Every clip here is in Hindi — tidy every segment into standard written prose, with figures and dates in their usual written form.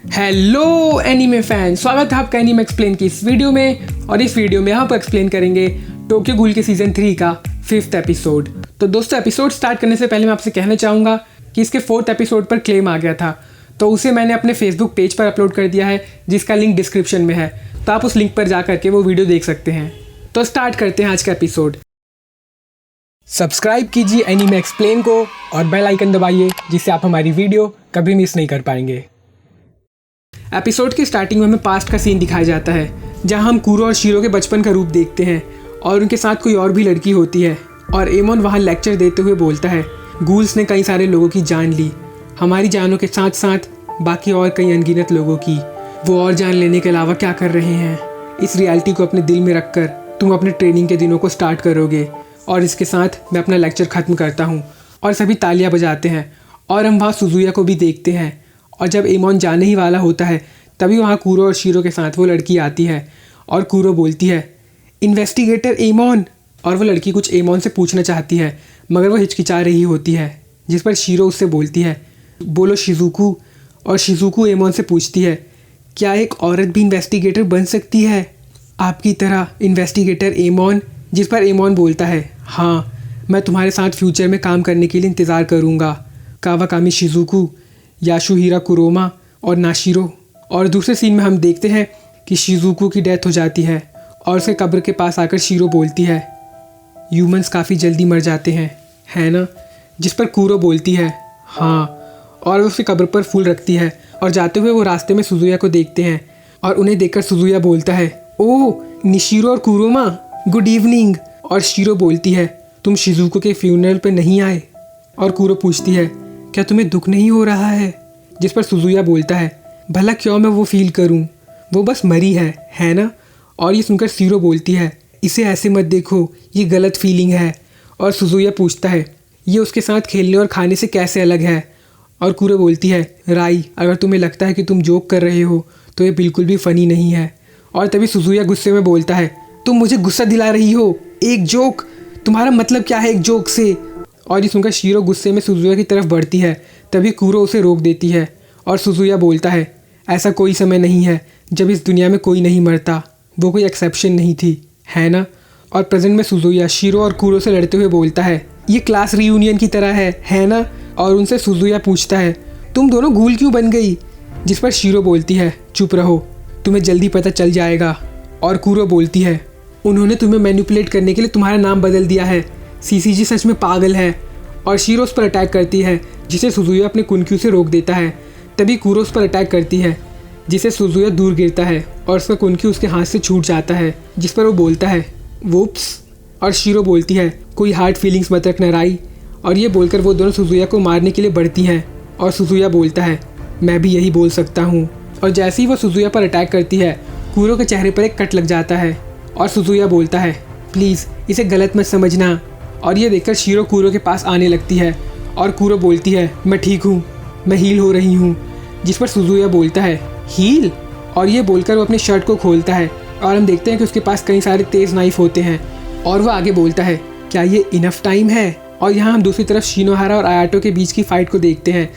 हेलो एनीमे फैन, स्वागत है आपका एनीमे एक्सप्लेन की इस वीडियो में। और इस वीडियो में हम आपको एक्सप्लेन करेंगे टोक्यो गूल के सीजन 3 का 5th एपिसोड। तो दोस्तों, एपिसोड स्टार्ट करने से पहले मैं आपसे कहना चाहूँगा कि इसके 4th एपिसोड पर क्लेम आ गया था, तो उसे मैंने अपने फेसबुक पेज पर अपलोड कर दिया है, जिसका लिंक डिस्क्रिप्शन में है। तो आप उस लिंक पर जा करके वो वीडियो देख सकते हैं। तो स्टार्ट करते हैं आज का एपिसोड। सब्सक्राइब कीजिए एनीमे एक्सप्लेन को और बेल आइकन दबाइए, जिससे आप हमारी वीडियो कभी मिस नहीं कर पाएंगे। एपिसोड की स्टार्टिंग में हमें पास्ट का सीन दिखाया जाता है, जहां हम कुरो और शीरो के बचपन का रूप देखते हैं और उनके साथ कोई और भी लड़की होती है। और एमोन वहां लेक्चर देते हुए बोलता है, गूल्स ने कई सारे लोगों की जान ली, हमारी जानों के साथ साथ बाकी और कई अनगिनत लोगों की। वो और जान लेने के अलावा क्या कर रहे हैं? इस रियलिटी को अपने दिल में रखकर तुम अपने ट्रेनिंग के दिनों को स्टार्ट करोगे। और इसके साथ मैं अपना लेक्चर ख़त्म करता हूँ। और सभी तालियां बजाते हैं और हम वहाँ सुजुया को भी देखते हैं। और जब एमोन जाने ही वाला होता है, तभी वहाँ कुरो और शीरो के साथ वो लड़की आती है और कुरो बोलती है, इन्वेस्टिगेटर एमोन। और वो लड़की कुछ एमोन से पूछना चाहती है, मगर वो हिचकिचा रही होती है, जिस पर शीरो उससे बोलती है, बोलो शिजुकू। और शिजुकू एमोन से पूछती है, क्या एक औरत भी इन्वेस्टिगेटर बन सकती है आपकी तरह इन्वेस्टिगेटर एमोन? जिस पर एमोन बोलता है, हाँ, मैं तुम्हारे साथ फ्यूचर में काम करने के लिए इंतज़ार करूँगा, कावाकामी शिजुकू, याशुहिरा कुरोमा और नाशिरो। और दूसरे सीन में हम देखते हैं कि शिजुकू की डेथ हो जाती है और उसके कब्र के पास आकर शीरो बोलती है, ह्यूमंस काफ़ी जल्दी मर जाते हैं, है ना? जिस पर कुरो बोलती है, हाँ, और उसके कब्र पर फूल रखती है। और जाते हुए वो रास्ते में सुजुया को देखते हैं और उन्हें देखकर सुजुया बोलता है, ओह निशिरो और कुरोमा, गुड इवनिंग। और शीरो बोलती है, तुम शिजुको के फ्यूनरल पे नहीं आए? और कुरो पूछती है, क्या तुम्हें दुख नहीं हो रहा है? जिस पर सुजुया बोलता है, भला क्यों मैं वो फील करूं, वो बस मरी है ना? और ये सुनकर शीरो बोलती है, इसे ऐसे मत देखो, ये गलत फीलिंग है। और सुजुया पूछता है, ये उसके साथ खेलने और खाने से कैसे अलग है? और कुरो बोलती है, राई, अगर तुम्हें लगता है कि तुम जोक कर रहे हो तो ये बिल्कुल भी फ़नी नहीं है। और तभी सुजुया गुस्से में बोलता है, तुम मुझे गुस्सा दिला रही हो, एक जोक, तुम्हारा मतलब क्या है एक जोक से? और ये सुनकर शीरो गुस्से में सुजुया की तरफ बढ़ती है, तभी कुरो उसे रोक देती है। और सुजुया बोलता है, ऐसा कोई समय नहीं है जब इस दुनिया में कोई नहीं मरता, वो कोई एक्सेप्शन नहीं थी, है ना? और प्रेजेंट में सुजुया शीरो और कुरो से लड़ते हुए बोलता है, ये क्लास रीयूनियन की तरह है ना? और उनसे सुजुया पूछता है, तुम दोनों गूल क्यों बन गई? जिस पर शीरो बोलती है, चुप रहो, तुम्हें जल्दी पता चल जाएगा। और कुरो बोलती है, उन्होंने तुम्हें मैनिपुलेट करने के लिए तुम्हारा नाम बदल दिया है, सीसीजी सच में पागल है। और शीरो उस पर अटैक करती है, जिसे सुजुया अपने कुनक्यू से रोक देता है। तभी कुरो उस पर अटैक करती है, जिसे सुजुया दूर गिरता है और उसका कुनक्यू उसके हाथ से छूट जाता है। जिस पर वो बोलता है, वुप्स। और शीरो बोलती है, कोई हार्ड फीलिंग्स मत रखना राई। और ये बोलकर वो दोनों सुजुया को मारने के लिए बढ़ती हैं। और सुजुया बोलता है, मैं भी यही बोल सकता हूँ। और जैसे ही वो सुजुया पर अटैक करती है, कुरो के चेहरे पर एक कट लग जाता है। और सुजुया बोलता है, प्लीज़ इसे गलत मत समझना। और ये देखकर शीरो कुरो के पास आने लगती है और कुरो बोलती है, मैं ठीक हूँ, मैं हील हो रही हूँ। जिस पर सुजुया बोलता है, हील? और ये बोलकर वो अपनी शर्ट को खोलता है और हम देखते हैं कि उसके पास कई सारे तेज़ नाइफ होते हैं। और वो आगे बोलता है, क्या ये इनफ टाइम है? और यहाँ हम दूसरी तरफ शिनोहारा और आयाटो के बीच की फ़ाइट को देखते हैं,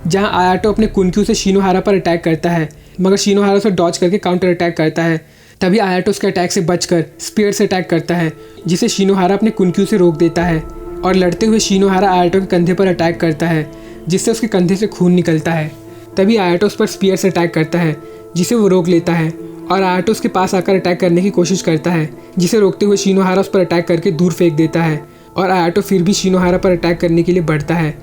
जहाँ आयाटो अपने कुनक्यू से शिनोहारा पर अटैक करता है, मगर शिनोहारा उसे डॉज करके काउंटर अटैक करता है। तभी आयाटो उसके अटैक से बचकर स्पीयर से अटैक करता है, जिसे शिनोहारा अपने कुनक्यू से रोक देता है। और लड़ते हुए शिनोहारा आयाटो के कंधे पर अटैक करता है, जिससे उसके कंधे से खून निकलता है। तभी आयाटो उस पर स्पीयर से अटैक करता है, जिसे वो रोक लेता है। और आयाटो उसके पास आकर अटैक करने की कोशिश करता है, जिसे रोकते हुए शिनोहारा उस पर अटैक करके दूर फेंक देता है। और आयाटो फिर भी शिनोहारा पर अटैक करने के लिए बढ़ता है।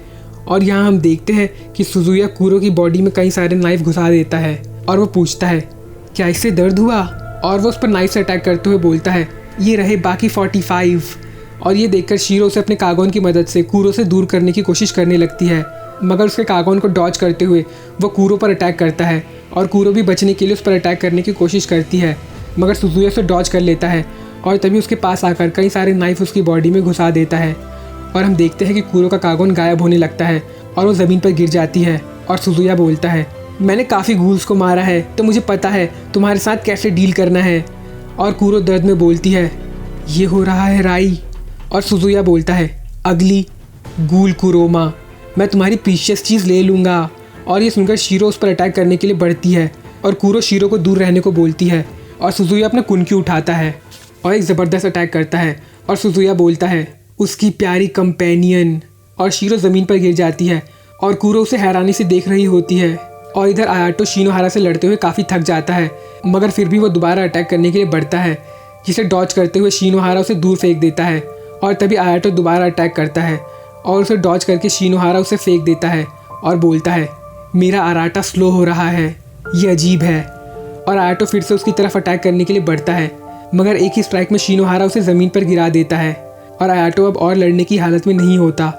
और यहाँ हम देखते हैं कि सुजुया कुरो की बॉडी में कई सारे नाइफ घुसा देता है और वो पूछता है, क्या इससे दर्द हुआ? और वो उस पर नाइफ से अटैक करते हुए बोलता है, ये रहे बाकी 45। और ये देखकर शीरो उसे अपने कागोन की मदद से कुरो से दूर करने की कोशिश करने लगती है, मगर उसके कागोन को डॉज करते हुए वो कुरो पर अटैक करता है। और कुरो भी बचने के लिए उस पर अटैक करने की कोशिश करती है, मगर सुजुया उसे डॉज कर लेता है। और तभी उसके पास आकर कई सारे नाइफ उसकी बॉडी में घुसा देता है। और हम देखते हैं कि कुरो का कागोन गायब होने लगता है और वो ज़मीन पर गिर जाती है। और सुजुया बोलता है, मैंने काफ़ी गूल्स को मारा है, तो मुझे पता है तुम्हारे साथ कैसे डील करना है। और कुरो दर्द में बोलती है, ये हो रहा है राई। और सुजुया बोलता है, अगली गूल कुरोमा, मैं तुम्हारी प्रीशियस चीज़ ले लूँगा। और ये सुनकर शीरो उस पर अटैक करने के लिए बढ़ती है और कूरो शीरो को दूर रहने को बोलती है और सुजुया अपना कुनक्यू उठाता है और एक ज़बरदस्त अटैक करता है और सुजुया बोलता है उसकी प्यारी कंपेनियन, और शीरो ज़मीन पर गिर जाती है और कूरो उसे हैरानी से देख रही होती है। और इधर आयाटो शिनोहारा से लड़ते हुए काफ़ी थक जाता है, मगर फिर भी वो दोबारा अटैक करने के लिए बढ़ता है, जिसे डॉज करते हुए शिनोहारा उसे दूर फेंक देता है। और तभी आयाटो दोबारा अटैक करता है और उसे डॉज करके शिनोहारा उसे फेंक देता है और बोलता है मेरा आराटा स्लो हो रहा है, ये अजीब है। और आयाटो फिर से उसकी तरफ अटैक करने के लिए बढ़ता है, मगर एक ही स्ट्राइक में शिनोहारा उसे ज़मीन पर गिरा देता है और आयाटो अब और लड़ने की हालत में नहीं होता।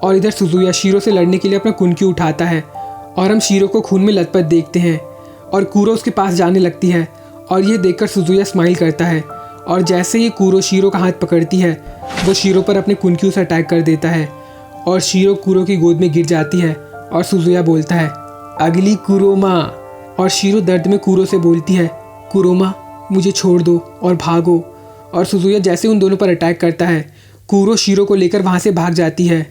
और इधर सुजुया शीरो से लड़ने के लिए अपना कुनक्यू उठाता है और हम शीरो को खून में लथपथ देखते हैं और कूरो उसके पास जाने लगती है और ये देखकर सुजुया स्माइल करता है। और जैसे ही कूरो शीरो का हाथ पकड़ती है वो शीरो पर अपने कुनक्यू से अटैक कर देता है और शीरो कूरो की गोद में गिर जाती है और सुजुया बोलता है अगली कुरोमा। और शीरो दर्द में कूरो से बोलती है कुरोमा मुझे छोड़ दो और भागो। और सुजुया जैसे उन दोनों पर अटैक करता है कूरो शीरो को लेकर वहाँ से भाग जाती है,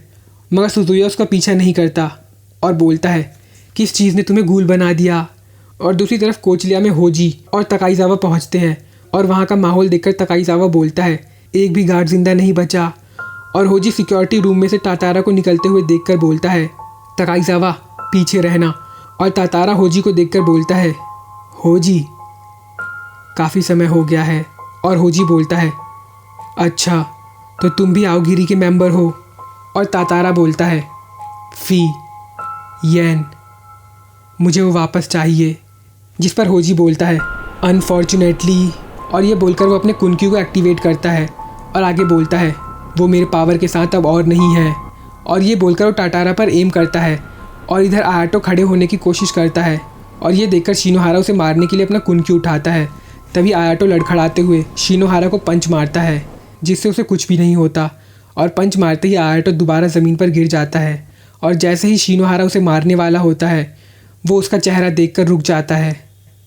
मगर सुजुया उसका पीछा नहीं करता और बोलता है किस चीज़ ने तुम्हें गूल बना दिया। और दूसरी तरफ कोचलिया में होजी और तकाईजावा पहुँचते हैं और वहाँ का माहौल देखकर तकाईजावा बोलता है एक भी गार्ड जिंदा नहीं बचा। और होजी सिक्योरिटी रूम में से तातारा को निकलते हुए देखकर बोलता है तकाईजावा पीछे रहना। और तातारा होजी को देखकर बोलता है होजी काफ़ी समय हो गया है। और होजी बोलता है अच्छा तो तुम भी आओगिरी के मेंबर हो। और तातारा बोलता है फी येन मुझे वो वापस चाहिए। जिस पर होजी बोलता है अनफॉर्चुनेटली। और ये बोलकर वो अपने कुनक्यू को एक्टिवेट करता है और आगे बोलता है वो मेरे पावर के साथ अब और नहीं है। और ये बोलकर वो तातारा पर एम करता है और इधर आयाटो खड़े होने की कोशिश करता है और ये देखकर शिनोहारा उसे मारने के लिए अपना कुनक्यू उठाता है। तभी आयाटो लड़खड़ाते हुए शिनोहारा को पंच मारता है जिससे उसे कुछ भी नहीं होता और पंच मारते ही आयाटो दोबारा ज़मीन पर गिर जाता है। और जैसे ही शिनोहारा उसे मारने वाला होता है वो उसका चेहरा देखकर रुक जाता है।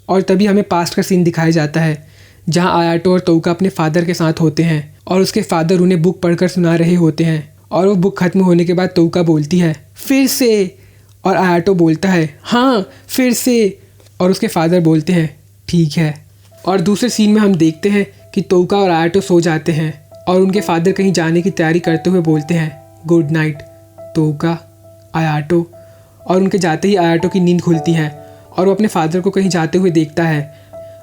और तभी हमें पास्ट का सीन दिखाया जाता है जहां आयाटो और तोउका अपने फादर के साथ होते हैं और उसके फादर उन्हें बुक पढ़कर सुना रहे होते हैं। और वो बुक ख़त्म होने के बाद तोउका बोलती है फिर से। और आयाटो बोलता है हाँ फिर से। और उसके फादर बोलते हैं ठीक है। और दूसरे सीन में हम देखते हैं कि तोउका और आयाटो सो जाते हैं और उनके फादर कहीं जाने की तैयारी करते हुए बोलते हैं गुड नाइट तोउका आयाटो। और उनके जाते ही आयाटो की नींद खुलती है और वो अपने फादर को कहीं जाते हुए देखता है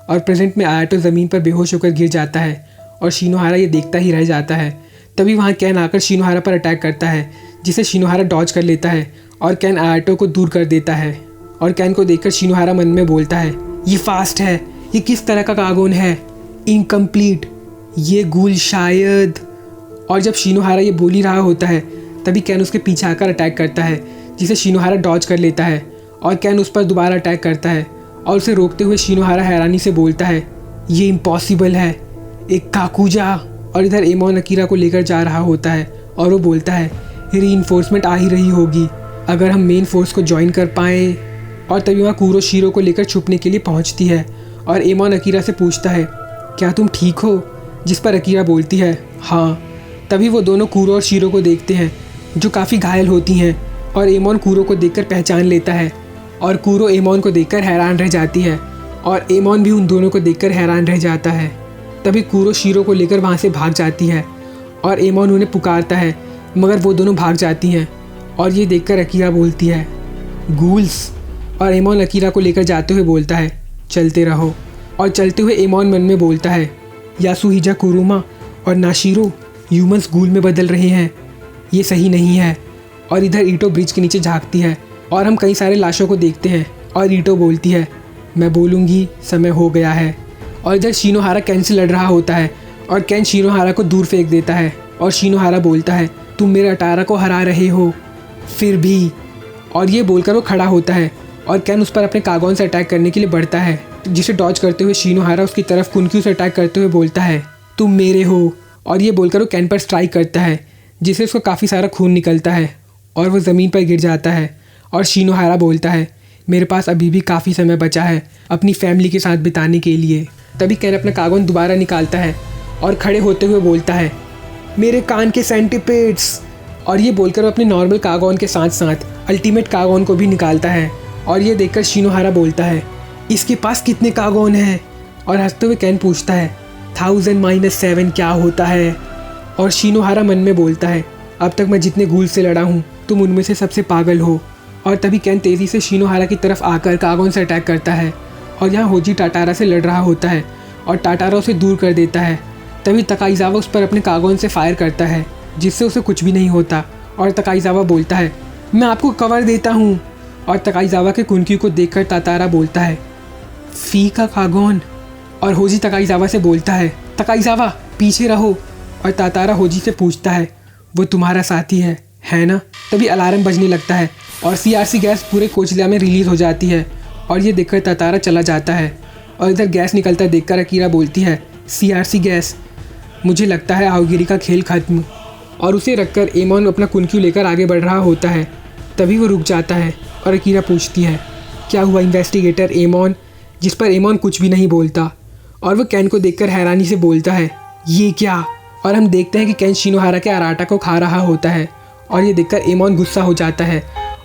और प्रेजेंट में आयाटो ज़मीन पर बेहोश होकर गिर जाता है और शिनोहारा ये देखता ही रह जाता है। तभी वहाँ कैन आकर शिनोहारा पर अटैक करता है जिसे शिनोहारा डॉज कर लेता है और कैन आयाटो को दूर कर देता है। और कैन को देखकर शिनोहारा मन में बोलता है ये फास्ट है, ये किस तरह का कागोन है, इनकम्प्लीट, ये गूल शायद। और जब शिनोहारा ये बोल ही रहा होता है तभी कैन उसके पीछे आकर अटैक करता है जिसे शिनोहारा डॉज कर लेता है और कैन उस पर दोबारा अटैक करता है और उसे रोकते हुए शिनोहारा हैरानी से बोलता है ये इम्पॉसिबल है, एक काकुजा। और इधर एमोन अकीरा को लेकर जा रहा होता है और वो बोलता है रीइंफोर्समेंट आ ही रही होगी अगर हम मेन फोर्स को ज्वाइन कर पाएँ। और तभी वहाँ कूरो शीरो को लेकर छुपने के लिए पहुँचती है और एमोन अकीरा से पूछता है क्या तुम ठीक हो। जिस पर अकीरा बोलती है हाँ। तभी वो दोनों कूरो और शीरो को देखते हैं जो काफ़ी घायल होती हैं और एमोन कूरो को देखकर पहचान लेता है और कूरो एमोन को देखकर हैरान रह जाती है और एमोन भी उन दोनों को देखकर हैरान रह जाता है। तभी कूरो शीरो को लेकर वहाँ से भाग जाती है और एमोन उन्हें पुकारता है मगर वो दोनों भाग जाती हैं और ये देखकर अकीरा बोलती है गूल्स। और एमोन अकीरा को लेकर जाते हुए बोलता है चलते रहो। और चलते हुए एमोन मन में बोलता है यासुहिजा कुरुमा और नाशिरो ह्यूमंस गूल में बदल रहे हैं, ये सही नहीं है। और इधर ईटो ब्रिज के नीचे झांकती है और हम कई सारे लाशों को देखते हैं और ईटो बोलती है मैं बोलूँगी समय हो गया है। और इधर शिनोहारा कैन से लड़ रहा होता है और कैन शिनोहारा को दूर फेंक देता है और शिनोहारा बोलता है तुम मेरे अटारा को हरा रहे हो फिर भी। और ये बोलकर वो खड़ा होता है और कैन उस पर अपने कागोन से अटैक करने के लिए बढ़ता है जिसे डॉज करते हुए शिनोहारा उसकी तरफ कुनक्यू से अटैक करते हुए बोलता है तुम मेरे हो। और ये बोलकर वो कैन पर स्ट्राइक करता है जिससे उसको काफ़ी सारा खून निकलता है और वो ज़मीन पर गिर जाता है। और शिनोहारा बोलता है मेरे पास अभी भी काफ़ी समय बचा है अपनी फैमिली के साथ बिताने के लिए। तभी कैन अपना कागोन दोबारा निकालता है और खड़े होते हुए बोलता है मेरे कान के सेंटीपेड्स। और ये बोलकर वो अपने नॉर्मल कागोन के साथ साथ अल्टीमेट कागोन को भी निकालता है और ये देखकर शिनोहारा बोलता है, इसके पास कितने कागोन हैं? और हंसते हुए कैन पूछता है, 1000-7 क्या होता है? और शिनोहारा मन में बोलता है, अब तक मैं जितने गूल से लड़ा हूँ तुम उनमें से सबसे पागल हो। और तभी कैन तेज़ी से शिनोहारा की तरफ आकर कागोन से अटैक करता है और यहाँ होजी टाटारा से लड़ रहा होता है और टाटारा उसे दूर कर देता है। तभी तकाइजावा उस पर अपने कागोन से फायर करता है जिससे उसे कुछ भी नहीं होता और तकाइजावा बोलता है, मैं आपको कवर देता हूँ। और तकाइजावा के कुनक्यू को देखकर टाटारा बोलता है, फी का कागोन। और होजी तकाइजावा से बोलता है, तकाइजावा पीछे रहो। और टाटारा होजी से पूछता है, वो तुम्हारा साथी है ना? तभी अलार्म बजने लगता है और CRC गैस पूरे कोचिला में रिलीज़ हो जाती है और ये देखकर टाटारा चला जाता है। और इधर गैस निकलता देखकर अकीरा बोलती है, CRC गैस, मुझे लगता है आओगिरी का खेल खत्म। और उसे रखकर एमोन अपना कुनक्यू लेकर आगे बढ़ रहा होता है। तभी वो रुक जाता है और अकीरा पूछती है, क्या हुआ इन्वेस्टिगेटर एमोन? जिस पर एमोन कुछ भी नहीं बोलता और वो कैन को देखकर हैरानी से बोलता है, ये क्या? और हम देखते हैं कि कैन शिनोहारा के अराटा को खा रहा होता है और ये देखकर एमोन गुस्सा हो जाता है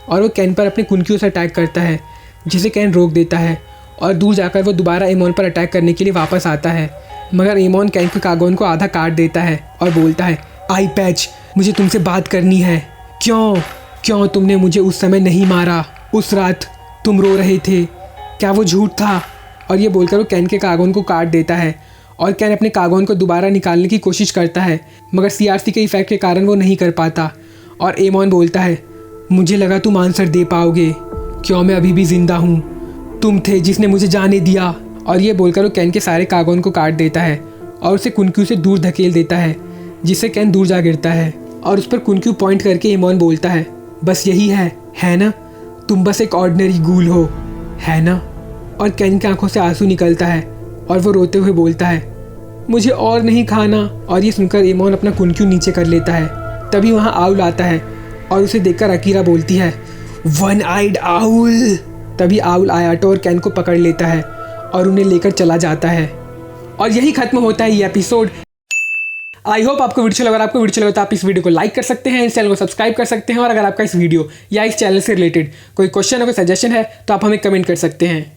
और वो कैन पर अपने कुनक्यू से अटैक करता है जिसे कैन रोक देता है। और दूर जाकर वो दोबारा एमोन पर अटैक करने के लिए वापस आता है, मगर एमोन कैन के कागोन को आधा काट देता है और बोलता है, आई पैच, मुझे तुमसे बात करनी है। क्यों तुमने मुझे उस समय नहीं मारा? उस रात तुम रो रहे थे, क्या वो झूठ था? और ये बोलकर वो कैन के कागोन को काट देता है और कैन अपने कागोन को दोबारा निकालने की कोशिश करता है, मगर CRC के इफेक्ट के कारण वो नहीं कर पाता। और एमोन बोलता है, मुझे लगा तुम आंसर दे पाओगे, क्यों मैं अभी भी जिंदा हूँ, तुम थे जिसने मुझे जाने दिया। और ये बोलकर वो कैन के सारे कागोन को काट देता है और उसे कुनक्यू से दूर धकेल देता है जिससे कैन दूर जा गिरता है। और उस पर कुनक्यू पॉइंट करके एमोन बोलता है, बस यही है ना? तुम बस एक ऑर्डिनरी गूल हो, है ना? और कैन की आंखों से आंसू निकलता है और वो रोते हुए बोलता है, मुझे और नहीं खाना। और ये सुनकर एमोन अपना कुनक्यू नीचे कर लेता है। तभी वहाँ आउल आता है और उसे देखकर अकीरा बोलती है, वन आइड आउल। तभी आउल आयाटो और कैन को पकड़ लेता है और उन्हें लेकर चला जाता है। और यही खत्म होता है ये एपिसोड। आई होप आपको वीडियो लगा। अगर आपको वीडियो लगा तो आप इस वीडियो को लाइक कर सकते हैं, इस चैनल को सब्सक्राइब कर सकते हैं और अगर आपका इस वीडियो या इस चैनल से रिलेटेड कोई क्वेश्चन या कोई सजेशन है तो आप हमें कमेंट कर सकते हैं।